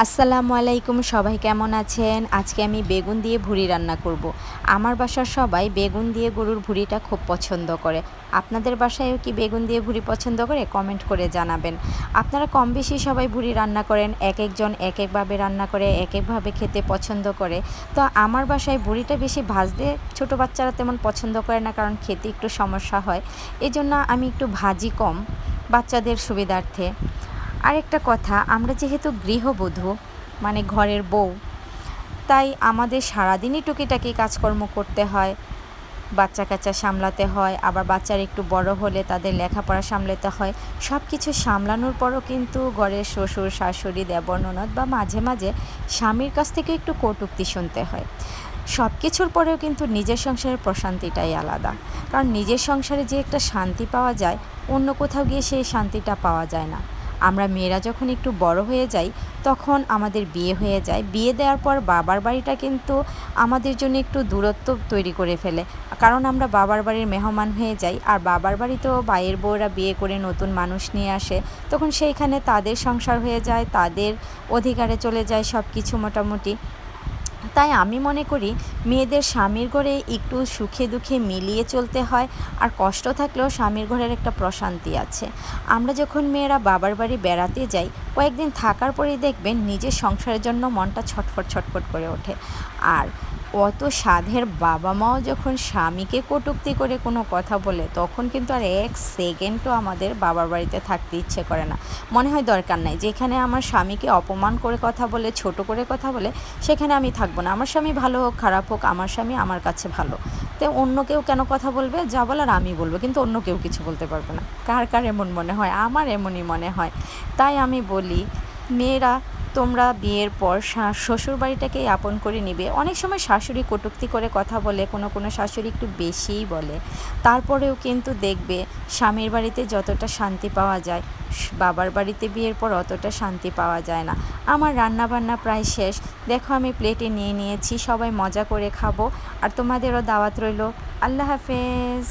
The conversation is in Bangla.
আসসালামু আলাইকুম, সবাই কেমন আছেন? আজকে আমি বেগুন দিয়ে ভুড়ি রান্না করব। আমার বাসার সবাই বেগুন দিয়ে গরুর ভুড়িটা খুব পছন্দ করে। আপনাদের বাসায়ও কি বেগুন দিয়ে ভুড়ি পছন্দ করে? কমেন্ট করে জানাবেন। আপনারা কম বেশি সবাই ভুড়ি রান্না করেন, এক একজন এক একভাবে রান্না করে, এক একভাবে খেতে পছন্দ করে। তো আমার বাসায় ভুড়িটা বেশি ভাজতে ছোটো বাচ্চারা তেমন পছন্দ করে না, কারণ খেতে একটু সমস্যা হয়। এজন্য আমি একটু ভাজি কম, বাচ্চাদের সুবিধার্থে। আরেকটা কথা, আমরা যেহেতু গৃহবধূ মানে ঘরের বউ, তাই আমাদের সারাদিনই টুকিটাকি কাজকর্ম করতে হয়, বাচ্চা কাচ্চা সামলাতে হয়, আবার বাচ্চারা একটু বড় হলে তাদের লেখাপড়া সামলাতে হয়। সব কিছু সামলানোর পরও কিন্তু ঘরের শ্বশুর শাশুড়ি দেবর ননদ বা মাঝে মাঝে স্বামীর কাছ থেকে একটু কটূক্তি শুনতে হয়। সব কিছুর পরেও কিন্তু নিজের সংসারের প্রশান্তিটাই আলাদা, কারণ নিজের সংসারে যে একটা শান্তি পাওয়া যায়, অন্য কোথাও গিয়ে সেই শান্তিটা পাওয়া যায় না। আমরা মেয়েরা যখন একটু বড় হয়ে যাই, তখন আমাদের বিয়ে হয়ে যায়। বিয়ে দেওয়ার পর বাবার বাড়িটা কিন্তু আমাদের জন্য একটু দূরত্ব তৈরি করে ফেলে, কারণ আমরা বাবার বাড়ির মেহমান হয়ে যাই। আর বাবার বাড়িতেও ভাইয়ের বউরা বিয়ে করে নতুন মানুষ নিয়ে আসে, তখন সেইখানে তাদের সংসার হয়ে যায়, তাদের অধিকারে চলে যায় সব কিছু মোটামুটি। তাই আমি মনে করি মেয়েদের স্বামীর ঘরে একটু সুখে দুঃখে মিলিয়ে চলতে হয়, আর কষ্ট থাকলেও স্বামীর ঘরের একটা প্রশান্তি আছে। আমরা যখন মেয়েরা বাবার বাড়ি বেড়াতে যাই, কয়েকদিন থাকার পরেই দেখবেন নিজের সংসারের জন্য মনটা ছটফট ছটফট করে ওঠে। আর অত সাধের বাবা মাও যখন স্বামীকে কটূক্তি করে কোনো কথা বলে, তখন কিন্তু আর এক সেকেন্ডও আমাদের বাবার বাড়িতে থাকতে ইচ্ছে করে না। মনে হয় দরকার নাই, যেখানে আমার স্বামীকে অপমান করে কথা বলে, ছোট করে কথা বলে, সেখানে আমি থাকবো না। আমার স্বামী ভালো হোক খারাপ হোক, আমার স্বামী আমার কাছে ভালো। তো অন্য কেউ কেন কথা বলবে? যা বলার আমি বলবো, কিন্তু অন্য কেউ কিছু বলতে পারবে না। কার কার এমন মনে হয়? আমার এমনই মনে হয়। তাই আমি বলি, মেয়েরা তোমরা বিয়ের পর শ্বশুর বাড়িটাকেই আপন করে নিবে। অনেক সময় শাশুড়ি কটূক্তি করে কথা বলে, কোনো কোনো শাশুড়ি একটু বেশিই বলে। তারপরেও কিন্তু দেখবে স্বামীর বাড়িতে যতটা শান্তি পাওয়া যায়, বাবার বাড়িতে বিয়ের পর অতটা শান্তি পাওয়া যায় না। আমার রান্না বান্না প্রায় শেষ। দেখো আমি প্লেটে নিয়ে নিয়েছি, সবাই মজা করে খাবো। আর তোমাদেরও দাওয়াত রইল। আল্লাহ হাফেজ।